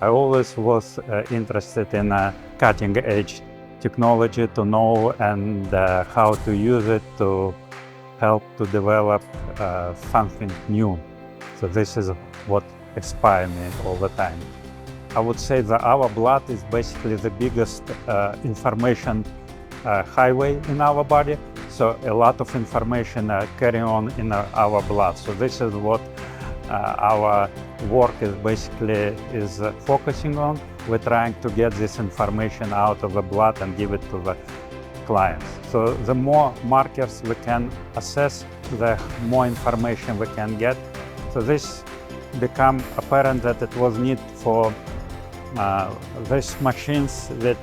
I always was interested in cutting edge technology to know and how to use it to help to develop something new. So this is what inspires me all the time. I would say that our blood is basically the biggest information highway in our body. So a lot of information carry on in our blood. So this is what our work is basically focusing on. We're trying to get this information out of the blood and give it to the clients. So the more markers we can assess, the more information we can get. So this become apparent that it was need for these machines that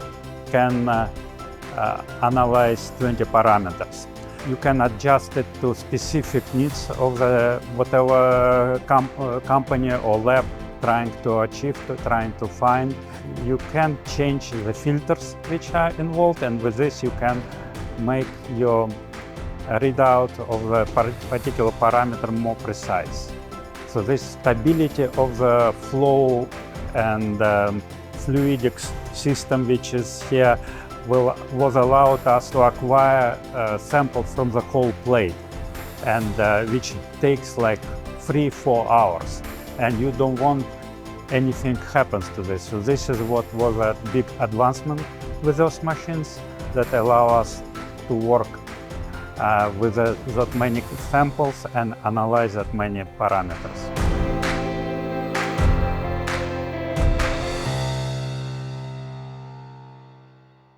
can analyze 20 parameters. You can adjust it to specific needs of the whatever company or lab trying to achieve, trying to find. You can change the filters which are involved, and with this you can make your readout of the particular parameter more precise. So this stability of the flow and fluidic system which is here was allowed us to acquire samples from the whole plate, and which takes like 3-4 hours, and you don't want anything happens to this. So this is what was a big advancement with those machines that allow us to work with that many samples and analyze that many parameters.